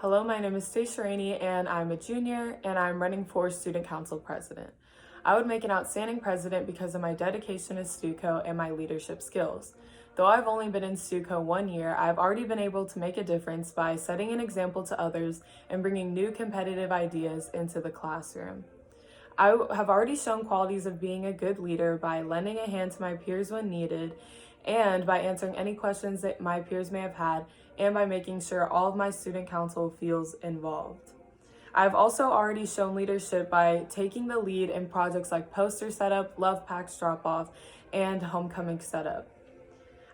Hello, my name is Stacia Rainey and I'm a junior and I'm running for Student Council President. I would make an outstanding president because of my dedication to StuCo and my leadership skills. Though I've only been in StuCo 1 year, I've already been able to make a difference by setting an example to others and bringing new competitive ideas into the classroom. I have already shown qualities of being a good leader by lending a hand to my peers when needed, and by answering any questions that my peers may have had, and by making sure all of my student council feels involved. I've also already shown leadership by taking the lead in projects like poster setup, love packs drop-off, and homecoming setup.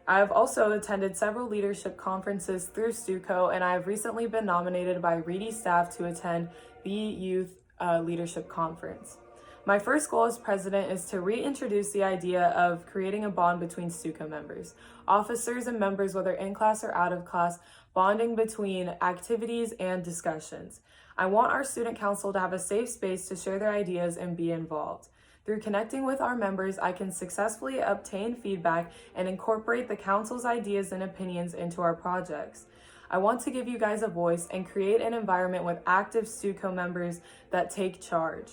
I've also attended several leadership conferences through StuCo, and I have recently been nominated by Reedy staff to attend the Youth Leadership Conference. My first goal as president is to reintroduce the idea of creating a bond between StuCo members, officers and members, whether in class or out of class, bonding between activities and discussions. I want our student council to have a safe space to share their ideas and be involved. Through connecting with our members, I can successfully obtain feedback and incorporate the council's ideas and opinions into our projects. I want to give you guys a voice and create an environment with active StuCo members that take charge.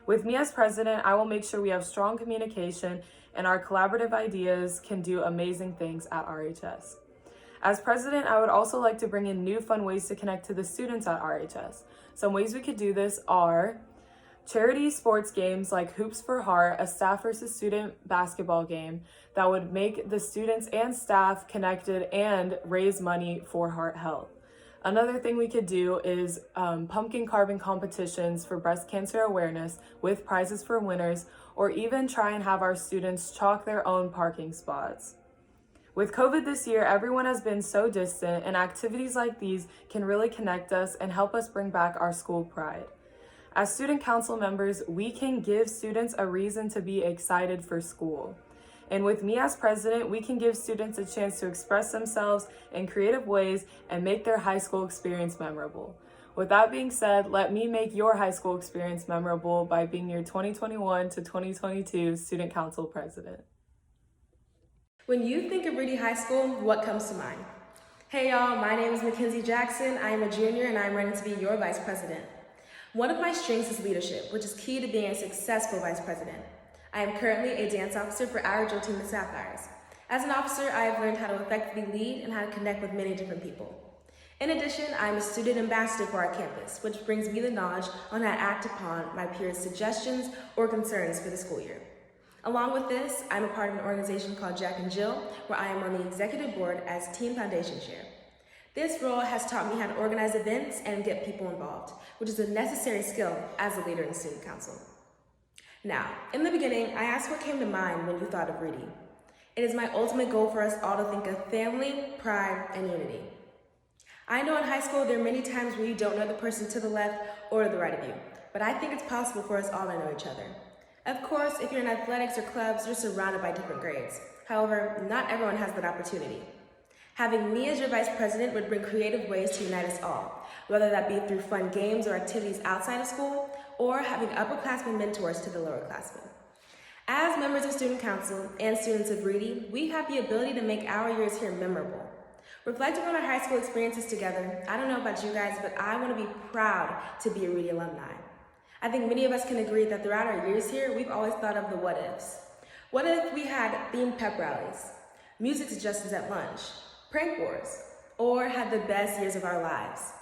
With me as president, I will make sure we have strong communication and our collaborative ideas can do amazing things at RHS. As president, I would also like to bring in new fun ways to connect to the students at RHS. Some ways we could do this are charity sports games like Hoops for Heart, a staff versus student basketball game that would make the students and staff connected and raise money for heart health. Another thing we could do is pumpkin carving competitions for breast cancer awareness with prizes for winners, or even try and have our students chalk their own parking spots. With COVID this year, everyone has been so distant, and activities like these can really connect us and help us bring back our school pride. As student council members, we can give students a reason to be excited for school. And with me as president, we can give students a chance to express themselves in creative ways and make their high school experience memorable. With that being said, let me make your high school experience memorable by being your 2021 to 2022 student council president. When you think of Reedy High School, what comes to mind? Hey y'all, my name is Mackenzie Jackson. I am a junior and I am running to be your vice president. One of my strengths is leadership, which is key to being a successful vice president. I am currently a dance officer for our drill team, the Sapphires. As an officer, I have learned how to effectively lead and how to connect with many different people. In addition, I am a student ambassador for our campus, which brings me the knowledge on how to act upon my peers' suggestions or concerns for the school year. Along with this, I'm a part of an organization called Jack and Jill, where I am on the executive board as Team Foundation Chair. This role has taught me how to organize events and get people involved, which is a necessary skill as a leader in student council. Now, in the beginning, I asked what came to mind when you thought of Reedy. It is my ultimate goal for us all to think of family, pride, and unity. I know in high school there are many times where you don't know the person to the left or to the right of you, but I think it's possible for us all to know each other. Of course, if you're in athletics or clubs, you're surrounded by different grades. However, not everyone has that opportunity. Having me as your vice president would bring creative ways to unite us all, whether that be through fun games or activities outside of school, or having upperclassmen mentors to the lowerclassmen. As members of student council and students of Reedy, we have the ability to make our years here memorable. Reflecting on our high school experiences together, I don't know about you guys, but I want to be proud to be a Reedy alumni. I think many of us can agree that throughout our years here, we've always thought of the what ifs. What if we had themed pep rallies, music suggestions at lunch, prank wars, or had the best years of our lives?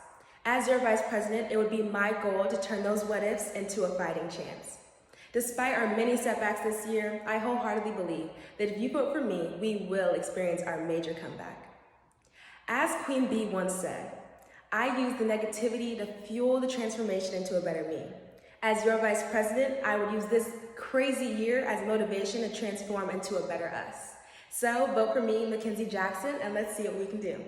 As your vice president, it would be my goal to turn those what ifs into a fighting chance. Despite our many setbacks this year, I wholeheartedly believe that if you vote for me, we will experience our major comeback. As Queen Bee once said, I use the negativity to fuel the transformation into a better me. As your vice president, I would use this crazy year as motivation to transform into a better us. So vote for me, Mackenzie Jackson, and let's see what we can do.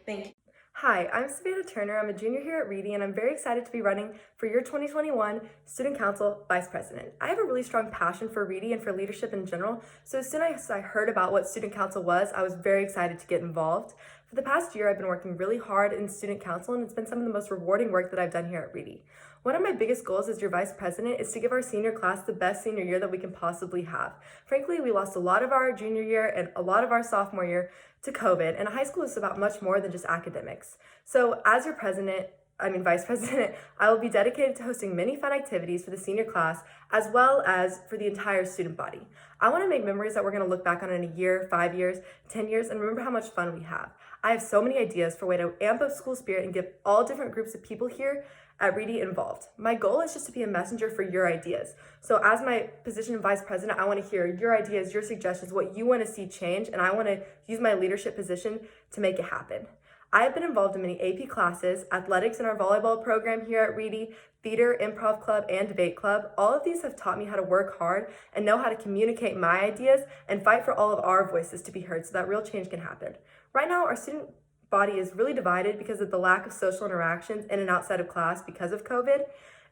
Thank you. Hi, I'm Savannah Turner. I'm a junior here at Reedy, and I'm very excited to be running for your 2021 Student Council Vice President. I have a really strong passion for Reedy and for leadership in general, so as soon as I heard about what Student Council was, I was very excited to get involved. For the past year, I've been working really hard in Student Council, and it's been some of the most rewarding work that I've done here at Reedy. One of my biggest goals as your Vice President is to give our senior class the best senior year that we can possibly have. Frankly, we lost a lot of our junior year and a lot of our sophomore year to COVID, and high school is about much more than just academics. So as your president, vice president, I will be dedicated to hosting many fun activities for the senior class as well as for the entire student body. I want to make memories that we're going to look back on in a year, 5 years, 10 years, and remember how much fun we have. I have so many ideas for a way to amp up school spirit and get all different groups of people here at Reedy involved. My goal is just to be a messenger for your ideas. So as my position of vice president, I want to hear your ideas, your suggestions, what you want to see change, and I want to use my leadership position to make it happen. I have been involved in many AP classes, athletics in our volleyball program here at Reedy, theater, improv club, and debate club. All of these have taught me how to work hard and know how to communicate my ideas and fight for all of our voices to be heard so that real change can happen. Right now, our student body is really divided because of the lack of social interactions in and outside of class because of COVID.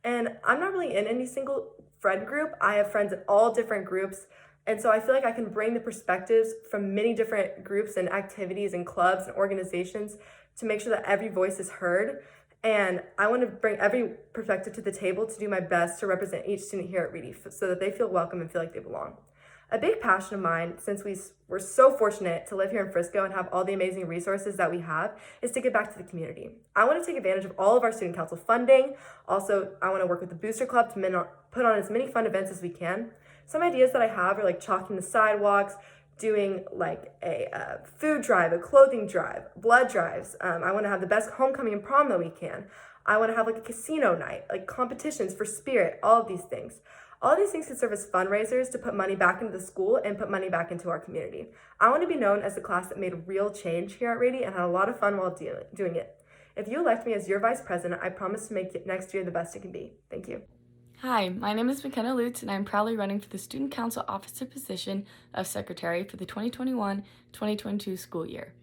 And I'm not really in any single friend group. I have friends in all different groups. And so I feel like I can bring the perspectives from many different groups and activities and clubs and organizations to make sure that every voice is heard. And I want to bring every perspective to the table to do my best to represent each student here at Reedy so that they feel welcome and feel like they belong. A big passion of mine, since we're so fortunate to live here in Frisco and have all the amazing resources that we have, is to give back to the community. I want to take advantage of all of our student council funding. Also, I want to work with the Booster Club to put on as many fun events as we can. Some ideas that I have are like chalking the sidewalks, doing like a food drive, a clothing drive, blood drives. I want to have the best homecoming and prom that we can. I want to have like a casino night, like competitions for spirit, all of these things. All of these things can serve as fundraisers to put money back into the school and put money back into our community. I want to be known as the class that made real change here at Reedy and had a lot of fun while doing it. If you elect me as your vice president, I promise to make next year the best it can be. Thank you. Hi, my name is McKenna Lutz, and I'm proudly running for the Student Council Officer position of Secretary for the 2021-2022 school year.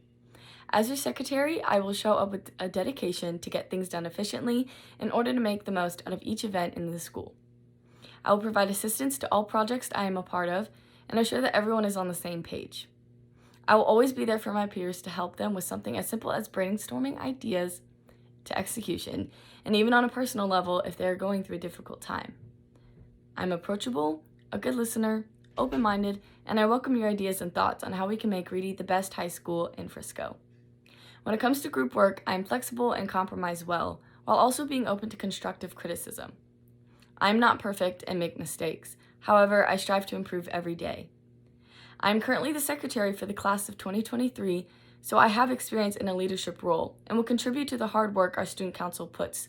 As your secretary, I will show up with a dedication to get things done efficiently in order to make the most out of each event in the school. I will provide assistance to all projects I am a part of and assure that everyone is on the same page. I will always be there for my peers to help them with something as simple as brainstorming ideas to execution, and even on a personal level if they are going through a difficult time. I'm approachable, a good listener, open-minded, and I welcome your ideas and thoughts on how we can make Reedy the best high school in Frisco. When it comes to group work, I am flexible and compromise well, while also being open to constructive criticism. I'm not perfect and make mistakes. However, I strive to improve every day. I'm currently the secretary for the class of 2023, so I have experience in a leadership role and will contribute to the hard work our student council puts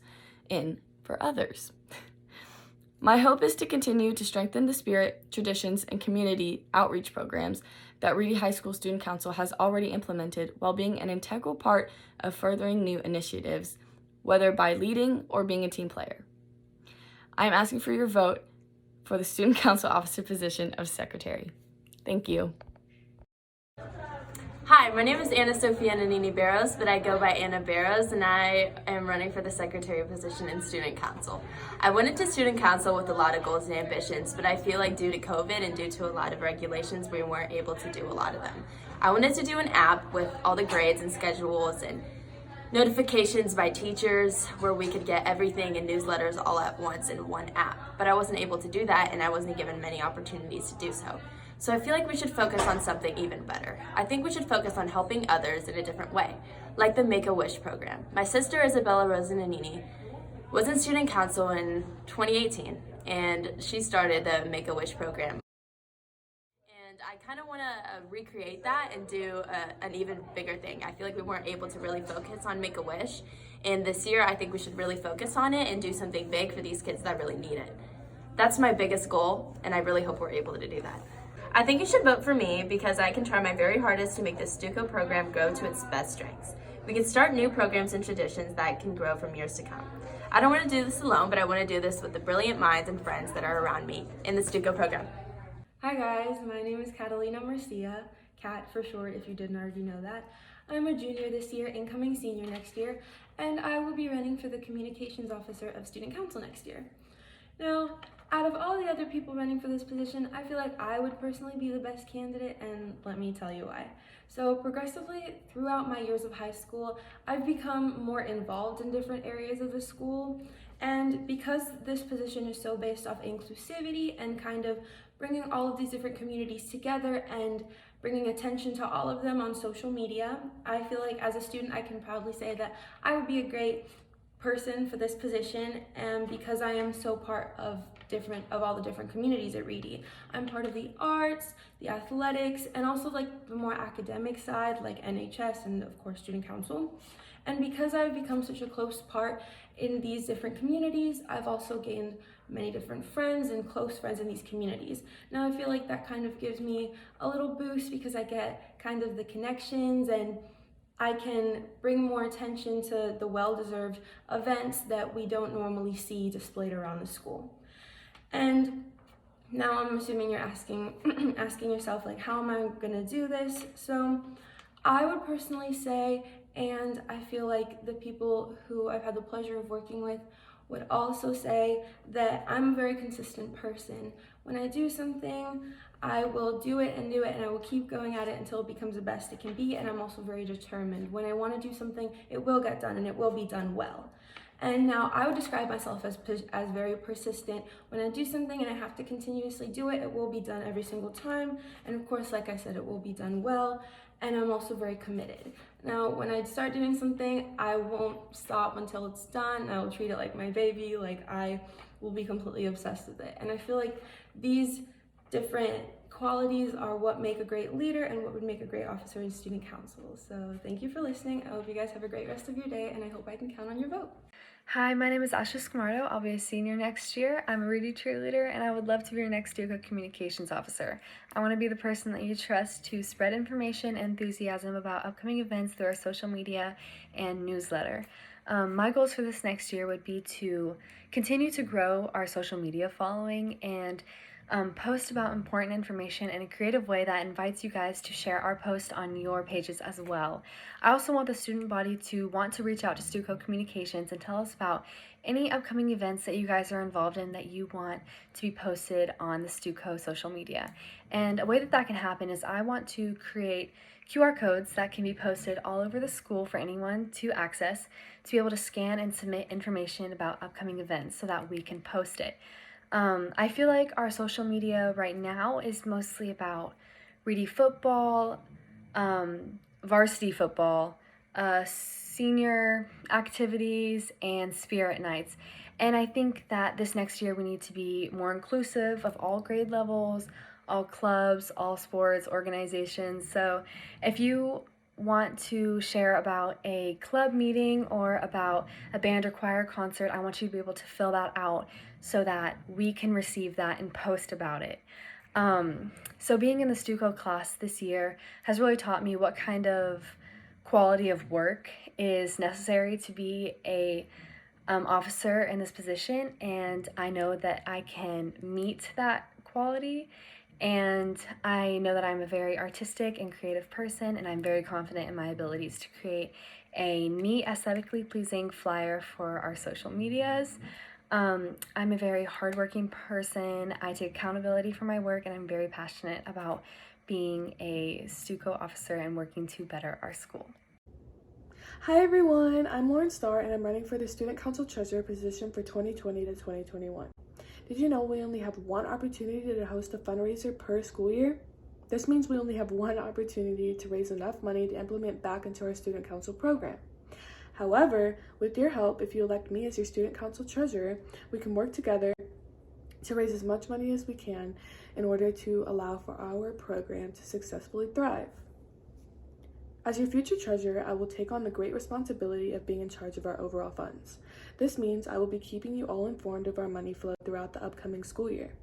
in for others. My hope is to continue to strengthen the spirit, traditions, and community outreach programs that Reedy High School Student Council has already implemented while being an integral part of furthering new initiatives, whether by leading or being a team player. I am asking for your vote for the Student Council Officer position of Secretary. Thank you. Hi, my name is Anna Sophia Nanini Barrows, but I go by Anna Barrows, and I am running for the secretary position in Student Council. I went into Student Council with a lot of goals and ambitions, but I feel like due to COVID and due to a lot of regulations, we weren't able to do a lot of them. I wanted to do an app with all the grades and schedules and notifications by teachers where we could get everything and newsletters all at once in one app, but I wasn't able to do that, and I wasn't given many opportunities to do so. So I feel like we should focus on something even better. I think we should focus on helping others in a different way, like the Make-A-Wish program. My sister Isabella Rosananini was in Student Council in 2018, and she started the Make-A-Wish program. And I kind of want to recreate that and do an even bigger thing. I feel like we weren't able to really focus on Make-A-Wish, and this year I think we should really focus on it and do something big for these kids that really need it. That's my biggest goal, and I really hope we're able to do that. I think you should vote for me because I can try my very hardest to make the StuCo program grow to its best strengths. We can start new programs and traditions that can grow from years to come. I don't want to do this alone, but I want to do this with the brilliant minds and friends that are around me in the StuCo program. Hi guys, my name is Catalina Mercado, Cat for short if you didn't already know that. I'm a junior this year, incoming senior next year, and I will be running for the Communications Officer of Student Council next year. Now, out of all the other people running for this position, I feel like I would personally be the best candidate, and let me tell you why. So progressively throughout my years of high school, I've become more involved in different areas of the school, and because this position is so based off inclusivity and kind of bringing all of these different communities together and bringing attention to all of them on social media, I feel like as a student I can proudly say that I would be a great person for this position, and because I am so part of all the different communities at Reedy. I'm part of the arts, the athletics, and also like the more academic side like NHS and of course student council. And because I've become such a close part in these different communities, I've also gained many different friends and close friends in these communities. Now I feel like that kind of gives me a little boost because I get kind of the connections, and I can bring more attention to the well-deserved events that we don't normally see displayed around the school. And now I'm assuming you're asking yourself, like, how am I gonna do this? So I would personally say, and I feel like the people who I've had the pleasure of working with would also say, that I'm a very consistent person. When I do something, I will do it, and I will keep going at it until it becomes the best it can be, and I'm also very determined. When I want to do something, it will get done, and it will be done well. And now I would describe myself as very persistent. When I do something and I have to continuously do it, it will be done every single time. And of course, like I said, it will be done well. And I'm also very committed. Now, when I start doing something, I won't stop until it's done. I will treat it like my baby. Like, I will be completely obsessed with it. And I feel like these different qualities are what make a great leader and what would make a great officer in student council. So thank you for listening. I hope you guys have a great rest of your day, and I hope I can count on your vote. Hi, my name is Asha Scamardo. I'll be a senior next year. I'm a Reedy cheerleader, and I would love to be your next StuCo communications officer. I want to be the person that you trust to spread information and enthusiasm about upcoming events through our social media and newsletter. My goals for this next year would be to continue to grow our social media following and post about important information in a creative way that invites you guys to share our post on your pages as well. I also want the student body to want to reach out to StuCo Communications and tell us about any upcoming events that you guys are involved in that you want to be posted on the StuCo social media. And a way that can happen is I want to create QR codes that can be posted all over the school for anyone to access, to be able to scan and submit information about upcoming events so that we can post it. I feel like our social media right now is mostly about Reedy football, varsity football, senior activities, and spirit nights. And I think that this next year we need to be more inclusive of all grade levels, all clubs, all sports, organizations. So if you want to share about a club meeting or about a band or choir concert, I want you to be able to fill that out so that we can receive that and post about it. So being in the StuCo class this year has really taught me what kind of quality of work is necessary to be a officer in this position, and I know that I can meet that quality. And I know that I'm a very artistic and creative person, and I'm very confident in my abilities to create a neat, aesthetically pleasing flyer for our social medias. I'm a very hardworking person. I take accountability for my work, and I'm very passionate about being a StuCo officer and working to better our school. Hi everyone, I'm Starr, and I'm running for the Student Council Treasurer position for 2020 to 2021. Did you know we only have one opportunity to host a fundraiser per school year? This means we only have one opportunity to raise enough money to implement back into our Student Council program. However, with your help, if you elect me as your Student Council Treasurer, we can work together to raise as much money as we can in order to allow for our program to successfully thrive. As your future treasurer, I will take on the great responsibility of being in charge of our overall funds. This means I will be keeping you all informed of our money flow throughout the upcoming school year.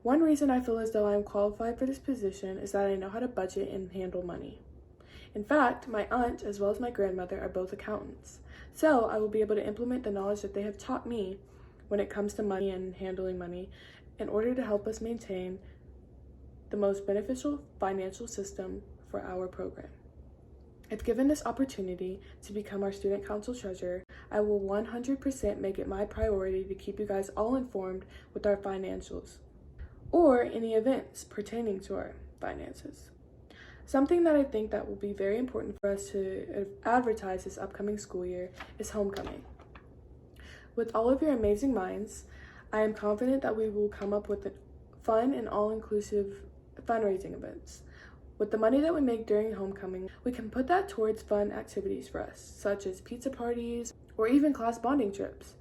One reason I feel as though I am qualified for this position is that I know how to budget and handle money. In fact, my aunt as well as my grandmother are both accountants, so I will be able to implement the knowledge that they have taught me when it comes to money and handling money in order to help us maintain the most beneficial financial system for our program. If given this opportunity to become our Student Council Treasurer, I will 100% make it my priority to keep you guys all informed with our financials or any events pertaining to our finances. Something that I think that will be very important for us to advertise this upcoming school year is homecoming. With all of your amazing minds, I am confident that we will come up with fun and all-inclusive fundraising events. With the money that we make during homecoming, we can put that towards fun activities for us, such as pizza parties or even class bonding trips.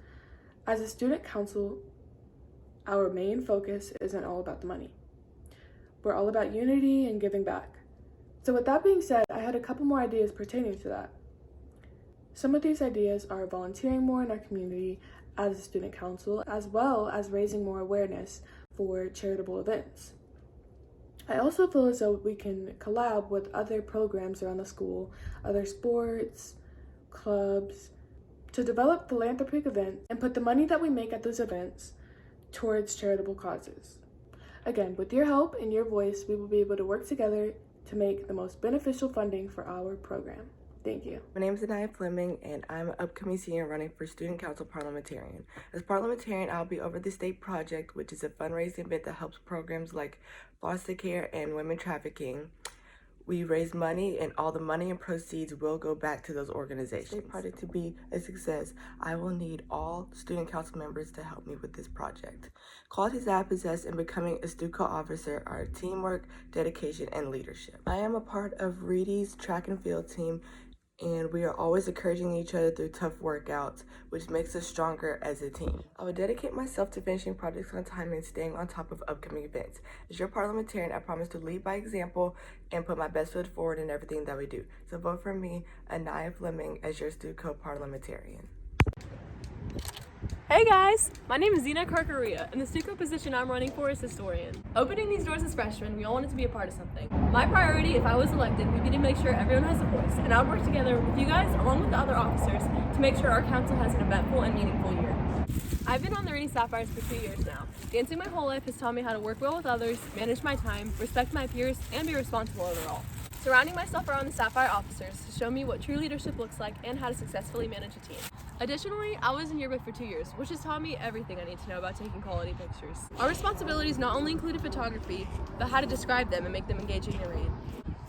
As a student council, our main focus isn't all about the money. We're all about unity and giving back. So with that being said, I had a couple more ideas pertaining to that. Some of these ideas are volunteering more in our community as a student council, as well as raising more awareness for charitable events. I also feel as though we can collab with other programs around the school, other sports, clubs, to develop philanthropic events and put the money that we make at those events towards charitable causes. Again, with your help and your voice, we will be able to work together to make the most beneficial funding for our program. Thank you. My name is Anaya Fleming, and I'm an upcoming senior running for Student Council Parliamentarian. As parliamentarian, I'll be over the state project, which is a fundraising event that helps programs like foster care and women trafficking. We raise money, and all the money and proceeds will go back to those organizations. For the project to be a success, I will need all student council members to help me with this project. Qualities that I possess in becoming a StuCo officer are teamwork, dedication, and leadership. I am a part of Reedy's track and field team, and we are always encouraging each other through tough workouts, which makes us stronger as a team. I will dedicate myself to finishing projects on time and staying on top of upcoming events. As your parliamentarian, I promise to lead by example and put my best foot forward in everything that we do. So vote for me, Anaya Fleming, as your StuCo parliamentarian. Hey guys, my name is Xena Karkeria, and the StuCo position I'm running for is historian. Opening these doors as freshmen, we all wanted to be a part of something. My priority, if I was elected, would be to make sure everyone has a voice, and I would work together with you guys, along with the other officers, to make sure our council has an eventful and meaningful year. I've been on the Reedy Sapphires for 2 years now. Dancing my whole life has taught me how to work well with others, manage my time, respect my peers, and be responsible overall. Surrounding myself around the Sapphire officers has shown me what true leadership looks like and how to successfully manage a team. Additionally, I was in yearbook for 2 years, which has taught me everything I need to know about taking quality pictures. Our responsibilities not only included photography, but how to describe them and make them engaging to read.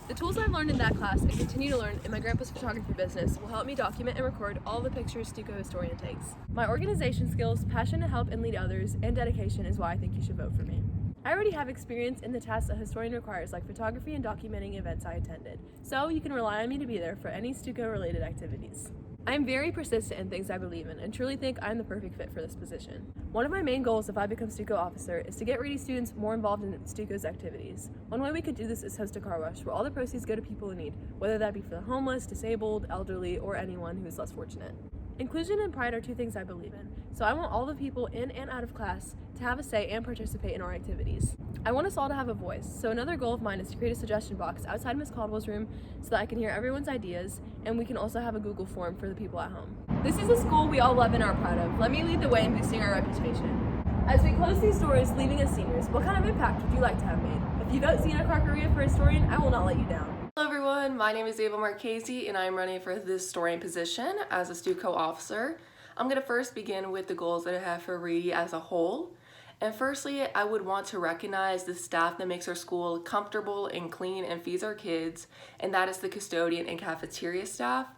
The tools I've learned in that class and continue to learn in my grandpa's photography business will help me document and record all the pictures StuCo historian takes. My organization skills, passion to help and lead others, and dedication is why I think you should vote for me. I already have experience in the tasks a historian requires, like photography and documenting events I attended, so you can rely on me to be there for any StuCo related activities. I am very persistent in things I believe in and truly think I'm the perfect fit for this position. One of my main goals if I become StuCo officer is to get Reedy students more involved in StuCo's activities. One way we could do this is host a car wash where all the proceeds go to people in need, whether that be for the homeless, disabled, elderly, or anyone who is less fortunate. Inclusion and pride are two things I believe in, so I want all the people in and out of class to have a say and participate in our activities. I want us all to have a voice, so another goal of mine is to create a suggestion box outside Ms. Caldwell's room so that I can hear everyone's ideas, and we can also have a Google form for the people at home. This is a school we all love and are proud of. Let me lead the way in boosting our reputation. As we close these doors, leaving as seniors, what kind of impact would you like to have made? If you vote Xena Karkeria for historian, I will not let you down. Hello everyone, my name is Gabby Marquez and I'm running for the historian position as a StuCo officer. I'm going to first begin with the goals that I have for Reedy as a whole. And firstly, I would want to recognize the staff that makes our school comfortable and clean and feeds our kids, and that is the custodian and cafeteria staff.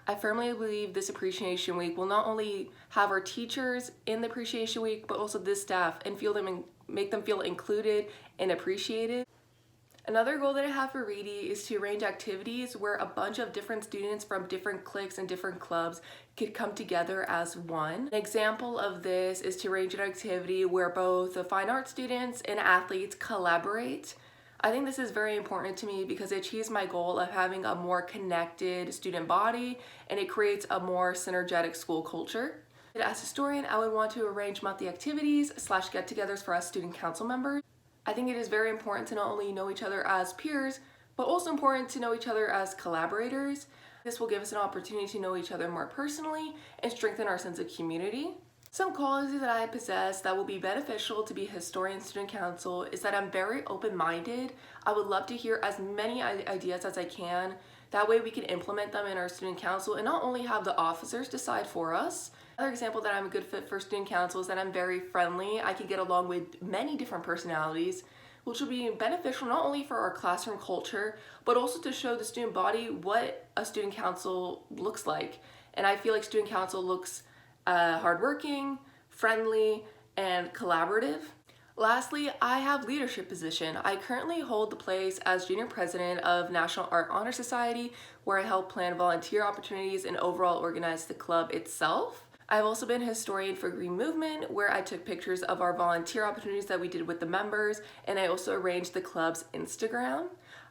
I firmly believe this Appreciation Week will not only have our teachers in the Appreciation Week, but also this staff and make them feel included and appreciated. Another goal that I have for Reedy is to arrange activities where a bunch of different students from different cliques and different clubs could come together as one. An example of this is to arrange an activity where both the fine arts students and athletes collaborate. I think this is very important to me because it achieves my goal of having a more connected student body, and it creates a more synergetic school culture. As historian, I would want to arrange monthly activities / get-togethers for us student council members. I think it is very important to not only know each other as peers, but also important to know each other as collaborators. This will give us an opportunity to know each other more personally and strengthen our sense of community. Some qualities that I possess that will be beneficial to be historian student council is that I'm very open-minded. I would love to hear as many ideas as I can. That way we can implement them in our student council and not only have the officers decide for us. Another example that I'm a good fit for student council is that I'm very friendly. I can get along with many different personalities, which will be beneficial not only for our classroom culture, but also to show the student body what a student council looks like. And I feel like student council looks hardworking, friendly, and collaborative. Lastly, I have leadership position. I currently hold the place as junior president of National Art Honor Society, where I help plan volunteer opportunities and overall organize the club itself. I've also been historian for Green Movement, where I took pictures of our volunteer opportunities that we did with the members, and I also arranged the club's Instagram.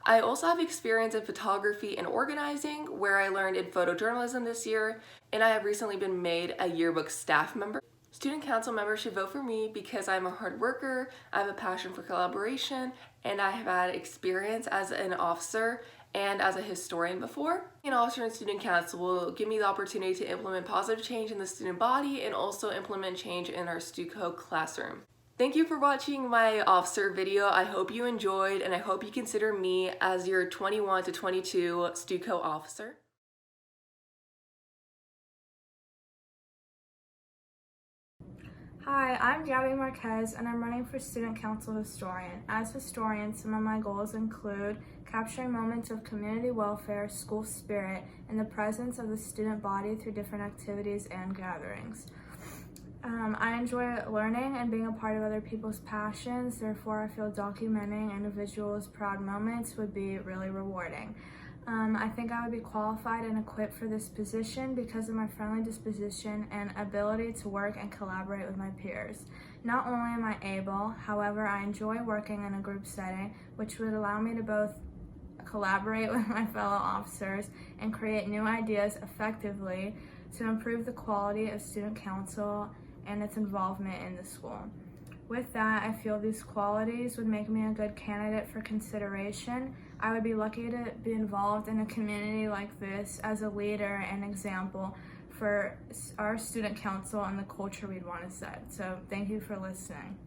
I also have experience in photography and organizing, where I learned in photojournalism this year, and I have recently been made a yearbook staff member. Student council members should vote for me because I'm a hard worker, I have a passion for collaboration, and I have had experience as an officer and as a historian before. An officer in student council will give me the opportunity to implement positive change in the student body and also implement change in our StuCo classroom. Thank you for watching my officer video. I hope you enjoyed, and I hope you consider me as your 21 to 22 StuCo officer. Hi, I'm Gabby Marquez, and I'm running for Student Council Historian. As historian, some of my goals include capturing moments of community welfare, school spirit, and the presence of the student body through different activities and gatherings. I enjoy learning and being a part of other people's passions, therefore I feel documenting individuals' proud moments would be really rewarding. I think I would be qualified and equipped for this position because of my friendly disposition and ability to work and collaborate with my peers. Not only am I able, however, I enjoy working in a group setting, which would allow me to both collaborate with my fellow officers and create new ideas effectively to improve the quality of student council and its involvement in the school. With that, I feel these qualities would make me a good candidate for consideration. I would be lucky to be involved in a community like this as a leader and example for our student council and the culture we'd want to set. So thank you for listening.